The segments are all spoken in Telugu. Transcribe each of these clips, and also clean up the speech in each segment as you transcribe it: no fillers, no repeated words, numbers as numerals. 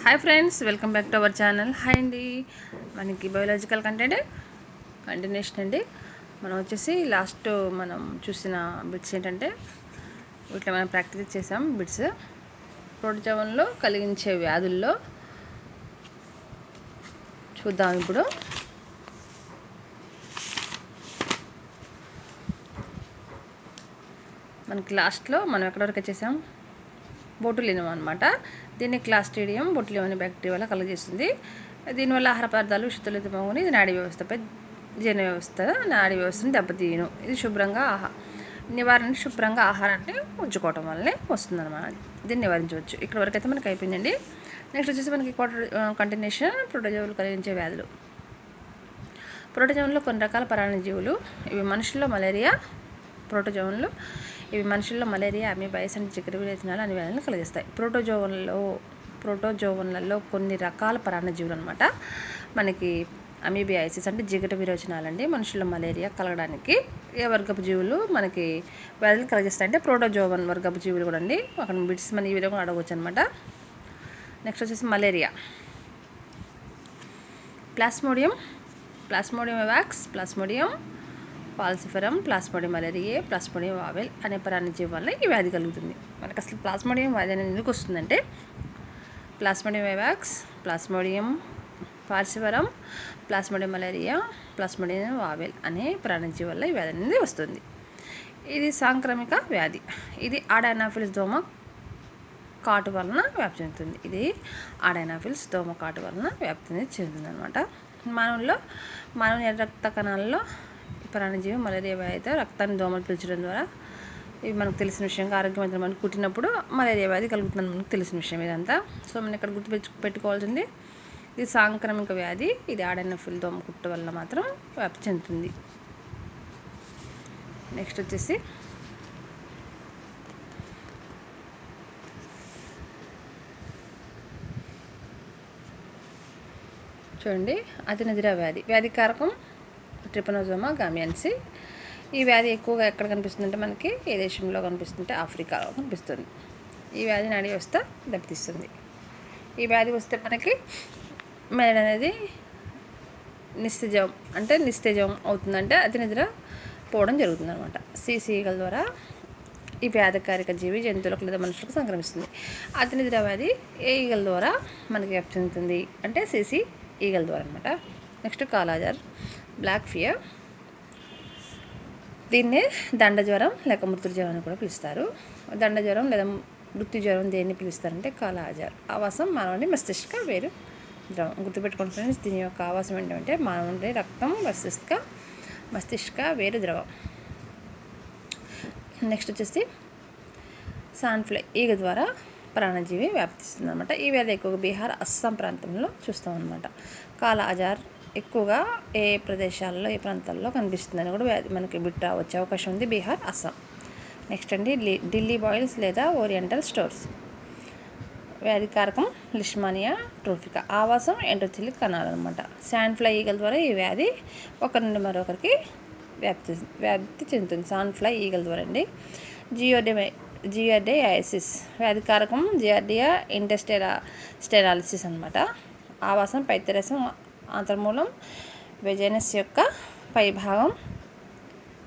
Hi friends, welcome back to our channel. Hi అండి. మనకి బయోలాజికల్ కంటెంట్ కంటిన్యూషన్ అండి. మనం వచ్చేసి లాస్ట్ మనం చూసిన బిట్స్ ఏంటంటే వీటిలో మనం ప్రాక్టీస్ చేసాం. బిట్స్ ప్రోటోజోవన్లో కలిగించే వ్యాధుల్లో చూద్దాం. ఇప్పుడు మనకి లాస్ట్లో మనం ఎక్కడి వరకు వచ్చేసాం, బొటులినం అనమాట. దీన్ని క్లాస్ట్రీడియం బొటులియం అనే బ్యాక్టీరియా వల్ల కలుగజేస్తుంది. దీనివల్ల ఆహార పదార్థాలు విషతులితమవుని ఇది నాడీ వ్యవస్థపై జీర్ణ వ్యవస్థ నాడీ వ్యవస్థను దెబ్బతీయను. ఇది నివారణకి శుభ్రంగా ఆహారాన్ని ఉంచుకోవటం వల్లనే వస్తుందన్నమాట. దీన్ని నివారించవచ్చు. ఇక్కడ వరకు అయితే మనకి అయిపోయిందండి. నెక్స్ట్ వచ్చేసి మనకి కంటిన్యూషన్ ప్రోటోజోవులు కలిగించే వ్యాధులు. ప్రోటోజోన్లో కొన్ని రకాల పరాన్నజీవులు ఇవి మనుషుల్లో మలేరియా అమీబాయిస్ అండ్ చికెన్ విరేచనాలు అనే వ్యాధులను కలిగిస్తాయి. ప్రోటోజోవన్లలో కొన్ని రకాల పరాన్నజీవులు అనమాట. మనకి అమీబియాసిస్ అంటే జిగట విరోచనాలు అండి. మనుషుల్లో మలేరియా కలగడానికి ఏ వర్గపు జీవులు మనకి వ్యాధులు కలిగిస్తాయి అంటే ప్రోటోజోవన్ వర్గపు జీవులు కూడా అండి. అక్కడ బిట్స్ మన ఈ విధంగా అడగవచ్చు అనమాట. నెక్స్ట్ వచ్చేసి malaria, plasmodium vivax, plasmodium falciparum, plasmodium malariae, plasmodium ovale అనే పరాన్నజీవి వల్ల ఈ వ్యాధి కలుగుతుంది. మనకు అసలు ప్లాస్మోడియం వ్యాధి అనేది ఎందుకు వస్తుందంటే plasmodium vivax, plasmodium falciparum, plasmodium malaria, plasmodium ovale అనే పరాన్నజీవి వల్ల ఈ వ్యాధి అనేది వస్తుంది. ఇది సాంక్రమిక వ్యాధి. ఇది ఆడానాఫిలిస్ దోమ కాటు వలన వ్యాప్తి చెందుతుంది. అనమాట. మానవుని రక్త కణాలలో పరాన్నజీవి మలేరియా వ్యాధితో రక్తాన్ని దోమలు పీల్చడం ద్వారా ఇవి మనకు తెలిసిన విషయం. ఆరోగ్యవంతం మనకు పుట్టినప్పుడు మలేరియా వ్యాధి కలుగుతుందని మనకు తెలిసిన విషయం ఇదంతా. సో మనం ఇక్కడ పెట్టుకోవాల్సింది ఇది సాంక్రమిక వ్యాధి. ఇది ఆడానాఫిల్ దోమ కుట్టు వల్ల మాత్రం వ్యాప్తి చెందుతుంది. నెక్స్ట్ వచ్చేసి చూడండి, అతినిద్ర వ్యాధి కారకం ట్రిపనోజోమా గామియన్సి. ఈ వ్యాధి ఎక్కువగా ఎక్కడ కనిపిస్తుందంటే మనకి ఏ దేశంలో కనిపిస్తుంటే ఆఫ్రికాలో కనిపిస్తుంది. ఈ వ్యాధి నాడీ వ్యవస్థ దెబ్బతీస్తుంది. ఈ వ్యాధి వస్తే మనకి మెదడు అనేది నిస్తేజం అవుతుందంటే అతినిద్ర పోవడం జరుగుతుంది అనమాట. సీసీ ఈగల ద్వారా ఈ వ్యాధికారిక జీవి జంతువులకు లేదా మనుషులకు సంక్రమిస్తుంది. అతినిద్ర వ్యాధి ఏ ఈగల ద్వారా మనకి వ్యాప్తి చెందుతుంది అంటే సీసీ ఈగల ద్వారా అనమాట. Next kala-azar, black fever. దీన్నే దండ జ్వరం లేక మృత్యు జ్వరం అని కూడా పిలుస్తారు. దండ జ్వరం లేదా మృత్యు జ్వరం దేన్ని పిలుస్తారంటే కాలాజార్. ఆవాసం మానవుని మస్తిష్క వేరు ద్రవం. గుర్తుపెట్టుకోండి ఫ్రెండ్స్, దీని యొక్క ఆవాసం ఏంటంటే మానవుని రక్తం మస్తిష్క వేరు ద్రవం. నెక్స్ట్ వచ్చేసి సాన్ఫ్లై ఈగ ద్వారా ప్రాణజీవి వ్యాప్తిస్తుంది అనమాట. ఈ వ్యాధి ఎక్కువగా బీహార్, అస్సాం ప్రాంతంలో చూస్తాం అనమాట. కాలాజార్ ఎక్కువగా ఏ ప్రదేశాల్లో ఏ ప్రాంతాల్లో కనిపిస్తుందని కూడా వ్యాధి మనకి బిట్ట వచ్చే అవకాశం ఉంది, బీహార్, అస్సాం. నెక్స్ట్ అండి ఢిల్లీ బాయిల్స్ లేదా ఓరియంటల్ స్టోర్స్. వ్యాధి కారకం లిష్మానియా ట్రోఫికా. ఆవాసం ఎండోథెలిక్ కణాలు అనమాట. శాండ్ఫ్లై ఈగల ద్వారా ఈ వ్యాధి ఒకరి నుండి మరొకరికి వ్యాప్తి చెందుతుంది. శాండ్ఫ్లై ఈగల ద్వారా అండి. జియార్డియాసిస్ వ్యాధి కారకం జియార్డియా ఇంటెస్టైనాలిసిస్ అనమాట. ఆవాసం పైత్యరసం ఆంత్రమూలం వెజైనస్ యొక్క పైభాగం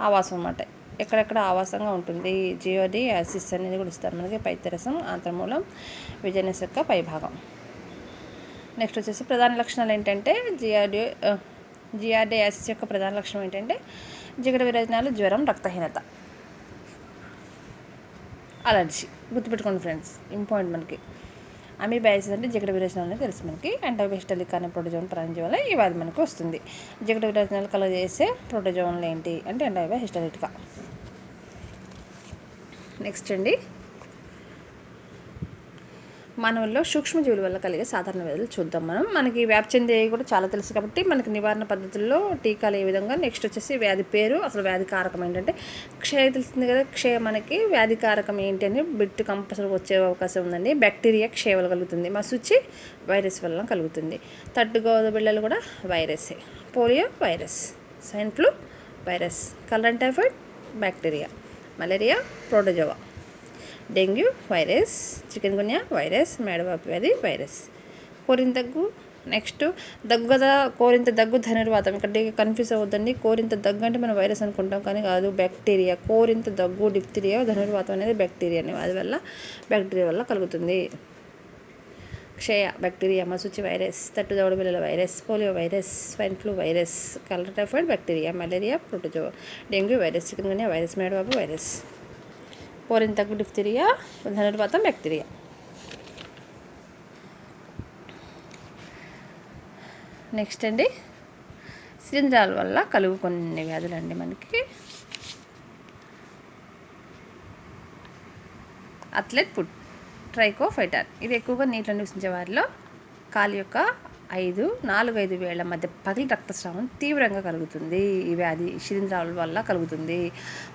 ఆవాసం అన్నమాట. ఎక్కడెక్కడ ఆవాసంగా ఉంటుంది జియోడియాసిస్ అనేది కూడా ఇస్తారు మనకి. పైత్యరసం ఆంత్రమూలం వెజైనస్ యొక్క పైభాగం. నెక్స్ట్ వచ్చేసి ప్రధాన లక్షణాలు ఏంటంటే జియార్డియాసిస్ యొక్క ప్రధాన లక్షణం ఏంటంటే జిగట విరేచనాలు, జ్వరం, రక్తహీనత, అలర్జీ. గుర్తుపెట్టుకోండి ఫ్రెండ్స్, ఇంపార్టెంట్ మనకి. అమీబాయిసిస్ అంటే జిగట విరేచనాలు అనేది తెలుసు మనకి. యాంటీబయోటిక్ అనే ప్రోటోజోన్ పరాన్నజీవి వల్ల ఈ వ్యాధి మనకు వస్తుంది. జిగట విరేచనాలు కలుగజేసే ప్రోటోజోన్లు ఏంటి అంటే యాంటీబయోటిక్. నెక్స్ట్ అండి, మానవుల్లో సూక్ష్మజీవుల వల్ల కలిగే సాధారణ వ్యాధులు చూద్దాం. మనకి వ్యాప్తి చెందేవి కూడా చాలా తెలుసు కాబట్టి మనకి నివారణ పద్ధతుల్లో టీకాలు ఏ విధంగా. నెక్స్ట్ వచ్చేసి వ్యాధి పేరు, అసలు వ్యాధి కారకం ఏంటంటే క్షయ తెలుస్తుంది కదా. క్షయ మనకి వ్యాధి కారకం ఏంటి అని బిట్ కంపల్సరీ వచ్చే అవకాశం ఉందండి. బ్యాక్టీరియా క్షయ వల్ల కలుగుతుంది. మసూచి వైరస్ వల్ల కలుగుతుంది. తట్టుగోద బిళ్ళలు కూడా వైరసే. Polio virus, swine flu virus, cholera typhoid bacteria, malaria protozoa, dengue virus, chikungunya virus, మేడవాపు వ్యాధి వైరస్. కోరింత దగ్గు. నెక్స్ట్ దగ్గు కదా, కోరింత దగ్గు ధనుర్వాతం. ఇక్కడ కన్ఫ్యూజ్ అవ్వద్దండి. కోరింత దగ్గు అంటే మనం వైరస్ అనుకుంటాం, కానీ కాదు, బ్యాక్టీరియా. కోరింత దగ్గు డిప్తీరియా, ధనుర్వాతం అనేది బ్యాక్టీరియా బ్యాక్టీరియా వల్ల కలుగుతుంది. క్షయ బ్యాక్టీరియా, మసూచి వైరస్, తట్టు దవడ బిళ్ళల virus, polio virus, swine flu virus, cholera typhoid bacteria, malaria protozoa, dengue virus, chikungunya virus, మేడబాబు వైరస్. కోరింత దగ్గు డిప్తీరియా, ధనుర్వాతం బ్యాక్టీరియా. నెక్స్ట్ అండి, శిలీంధ్రాల వల్ల కలుగు కొన్ని వ్యాధులండి మనకి. Athlete foot trichophyton. ఇది ఎక్కువగా నీటిలో నివసించే వారిలో కాలు యొక్క 4-5 వేళ్ల మధ్య పగిలి రక్తస్రావం తీవ్రంగా కలుగుతుంది. ఈ వ్యాధి శిలీంధ్రాల వల్ల కలుగుతుంది.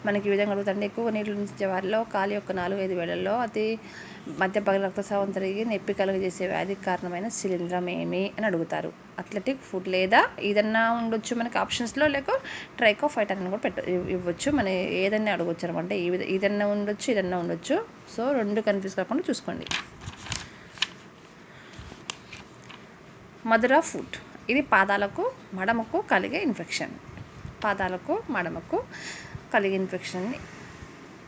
మనకి ఈ విధంగా కలుగుతుంది. ఎక్కువగా నీటిలో నివసించే వారిలో కాలు యొక్క 4-5 వేళ్లలో అతి మధ్య పగిలి రక్తస్రావం తిరిగి నొప్పి కలుగజేసే వ్యాధికి కారణమైన శిలీంధ్రం ఏమి అని అడుగుతారు. అథ్లెటిక్ ఫుడ్ లేదా ఏదన్నా ఉండొచ్చు మనకి ఆప్షన్స్లో, లేక ట్రైకోఫైటర్ అని కూడా ఇవ్వచ్చు. మన ఏదన్నా అడగవచ్చు అనమాట. ఇదన్నా ఉండొచ్చు. సో 2 కన్ఫ్యూజ్ కాకుండా చూసుకోండి. మధుర ఫుడ్. ఇది పాదాలకు మడమకు కలిగే ఇన్ఫెక్షన్.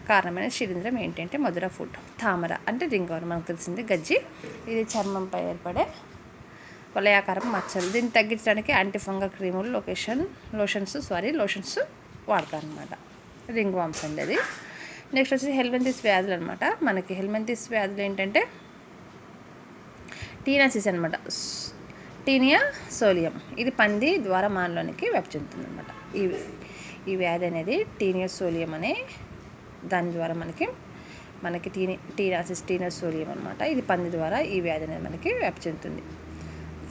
కారణమైన శిలీంధ్రం ఏంటంటే మధుర ఫుడ్. తామర అంటే రింగవరం, మనకు తెలిసింది గజ్జి. ఇది చర్మంపై ఏర్పడే వలయాకారం మచ్చలు. దీన్ని తగ్గించడానికి యాంటీఫంగల్ క్రీములు, లోషన్స్ వాడతారు అనమాట. రింగ్ వామ్స్ అండి అది. నెక్స్ట్ వచ్చేసి హెల్మెంతిస్ వ్యాధులు అనమాట. మనకి హెల్మెంతిస్ వ్యాధులు ఏంటంటే టీనాసిస్ అనమాట. టీనియా సోలియం. ఇది పంది ద్వారా మానలోనికి వ్యాప్తి చెందుతుంది అనమాట. ఈ వ్యాధి అనేది టీనియా సోలియం అనే దాని ద్వారా మనకి టీనియా సోలియం అనమాట. ఇది పంది ద్వారా ఈ వ్యాధి అనేది మనకి వ్యాప్తి చెందుతుంది.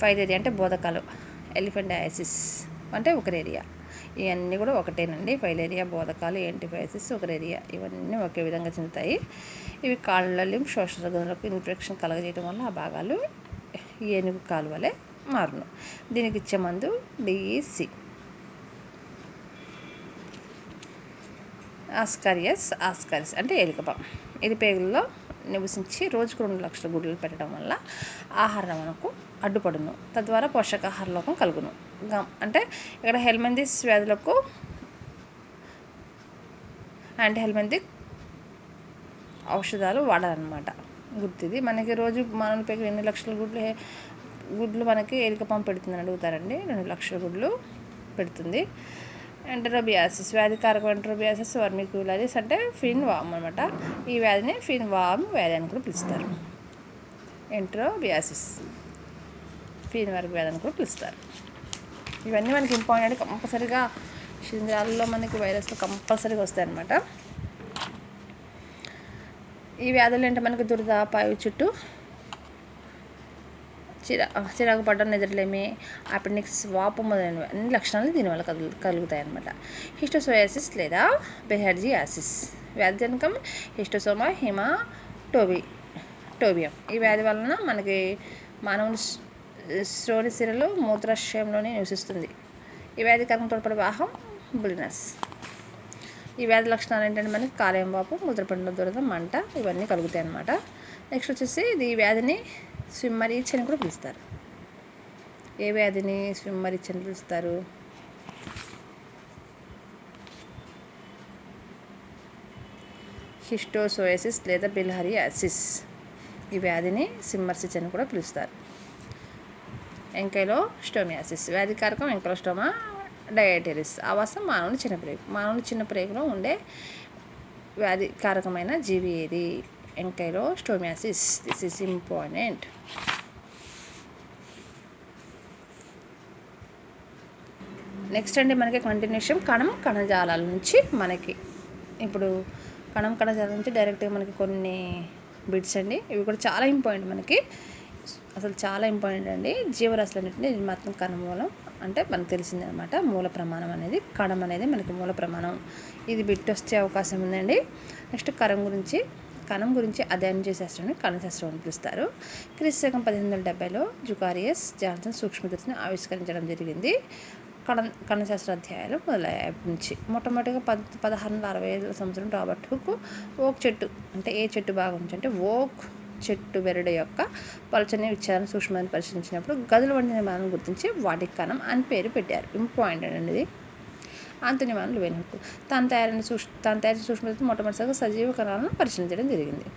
ఫైలేరియా అంటే బోధకాలు. ఎలిఫెంటియాసిస్ అంటే ఒకరేరియా. ఇవన్నీ కూడా ఒకటేనండి. ఫైలేరియా, బోధకాలు, ఎంటిఫైసిస్, ఒకరేరియా ఇవన్నీ ఒకే విధంగా చెందుతాయి. ఇవి కాళ్ళ శ్వాసగదులకు ఇన్ఫెక్షన్ కలగజేయడం వల్ల ఆ భాగాలు ఏనుగు కాలు వలె మారును. దీనికి ఇచ్చే మందు డిఈసి. ఆస్కారిస్ అంటే ఎలుకపాము. ఇది పేగుల్లో నివసించి రోజుకు 2 లక్షల గుడ్లు పెట్టడం వల్ల ఆహార రవాణాకు అడ్డుపడును. తద్వారా పోషకాహార లోపం కలుగును. అంటే ఇక్కడ హెల్మెంతిస్ వ్యాధులకు యాంటీ హెల్మెంతిక్ ఔషధాలు వాడాలన్నమాట. గుర్తిది. మనకి రోజు మానవ పేగులు 2 లక్షల గుడ్లు మనకి ఎలుకపాము పెడుతుందని అడుగుతారండి. 2 లక్షల గుడ్లు పెడుతుంది. ఎంటరోబియాసిస్ వ్యాధికారకం. ఎంటరోబియాసిస్ వర్మిక్యులారిస్ అంటే ఫిన్ వామ్ అనమాట. ఈ వ్యాధిని ఫిన్ వామ్ వ్యాధి అని కూడా పిలుస్తారు. ఎంటరోబియాసిస్ ఫిన్ వర్మ్ వ్యాధి అని కూడా పిలుస్తారు. ఇవన్నీ మనకి ఇంపార్టెంట్. కంపల్సరీగా శిలీంధ్రాలలో మనకి వైరస్లు కంపల్సరీగా వస్తాయి అన్నమాట. ఈ వ్యాధులు ఏంటంటే మనకి దురద, పాయు చుట్టూ చిరాకు పడ్డం, నిద్రలేమి, అపెండిక్స్, వాపు మొదలైనవి అన్ని లక్షణాలు దీనివల్ల కలుగుతాయి అన్నమాట. హిస్టోసోయాసిస్ లేదా బెహెర్జియాసిస్ వ్యాధి జనకం హిస్టోసోమా హిమాటోబియం. ఈ వ్యాధి వలన మనకి మానవుని శ్రోణి సిరలు మూత్రాశయంలోనే నివసిస్తుంది. ఈ వ్యాధి కారణం తోడ్పడే వాహం బులినస్. ఈ వ్యాధి లక్షణాలు ఏంటంటే మనకి కాలేయం వాపు, మూత్రపిండంలో దురద, మంట ఇవన్నీ కలుగుతాయి అన్నమాట. నెక్స్ట్ వచ్చేసి ఈ వ్యాధిని స్విమ్మర్ ఈచ్ అని కూడా పిలుస్తారు. ఏ వ్యాధిని స్విమ్మర్ ఈచ్ అని పిలుస్తారు? హిస్టోసోయాసిస్ లేదా బిల్హారియాసిస్. ఈ వ్యాధిని స్విమ్మర్ ఈచ్ అని కూడా పిలుస్తారు. ఎంకైలోస్టోమియాసిస్ వ్యాధికారకం ఎంకైలోస్టోమా డయాటెరిస్. ఆవాసం మానవుని చిన్న ప్రేగులో ఉండే వ్యాధికారకమైన జీవి ఏది? Ancylostomiasis. This is important. Next అండి మనకి కంటిన్యూషన్ కణజాలాల నుంచి మనకి ఇప్పుడు కణజాలం నుంచి డైరెక్ట్గా మనకి కొన్ని బిట్స్ అండి. ఇవి కూడా చాలా ఇంపార్టెంట్ మనకి, అసలు చాలా ఇంపార్టెంట్ అండి. జీవరాశులన్నింటినీ ఇది మాత్రం కణమూలం అంటే మనకు తెలిసింది అనమాట. మూల ప్రమాణం అనేది కణం అనేది మనకి మూల ప్రమాణం. ఇది బిట్ వచ్చే అవకాశం ఉందండి. నెక్స్ట్ కణం గురించి అధ్యయనం చేసే శాస్త్రాన్ని కణశాస్త్రం అని పిలుస్తారు. క్రీస్తు 1870లో జుకారియస్ జాన్సన్ సూక్ష్మదర్శిని ఆవిష్కరించడం జరిగింది. కణశాస్త్ర అధ్యాయాలు మొదలయ్యాయి నుంచి. మొట్టమొదటిగా 1665 రాబర్ట్ హుక్ ఓక్ చెట్టు అంటే ఏ చెట్టు భాగం నుంచి అంటే ఓక్ చెట్టు బెరడు యొక్క పలుచని విచ్ఛేదన సూక్ష్మాన్ని పరిశీలించినప్పుడు గదులు వంటి నిర్మాణాలను గుర్తించి వాటికి కణం అని పేరు పెట్టారు. ఇంపార్టెంట్ అండి ఇది. ఆంథోనీ వాన్ లెవెన్హుక్ తాను తయారు సూక్ష్మతను మొట్టమొదటిసారిగా సజీవ కణాలను పరిశీలించడం జరిగింది.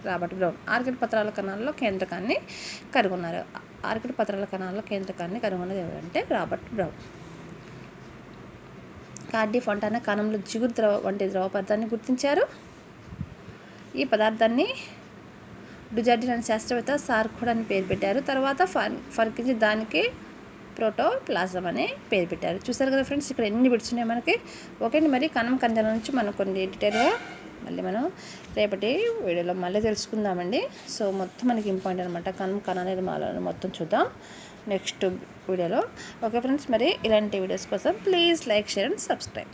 రాబర్ట్ బ్రౌన్ ఆర్కిడ్ పత్రాల కణాల్లో కేంద్రకాన్ని కనుగొన్నారు. ఆర్కిడ్ పత్రాల కణాల్లో కేంద్రకాన్ని కనుగొన్నది ఎవరంటే రాబర్ట్ బ్రౌన్. కార్డి ఫొంటానా కణంలో జిగురు వంటి ద్రవ పదార్థాన్ని గుర్తించారు. ఈ పదార్థాన్ని డుజార్డిన్ అనే శాస్త్రవేత్త సార్కోడ్ అని పేరు పెట్టారు. తర్వాత ఫర్కించి దానికి ప్రోటోప్లాజం అనే పేరు పెట్టారు. చూసారు కదా ఫ్రెండ్స్, ఇక్కడ ఎన్ని బిట్స్ ఉన్నాయి మనకి. ఓకే అండి, మరి కణం కణజాలం నుంచి మనం కొన్ని డీటెయిల్గా మళ్ళీ మనం రేపటి వీడియోలో మళ్ళీ తెలుసుకుందామండి. సో మొత్తం మనకి ఇంపార్టెంట్ అనమాట. కణ నిర్మాణాలను మొత్తం చూద్దాం నెక్స్ట్ వీడియోలో. ఓకే ఫ్రెండ్స్, మరి ఇలాంటి వీడియోస్ కోసం please like, share and subscribe.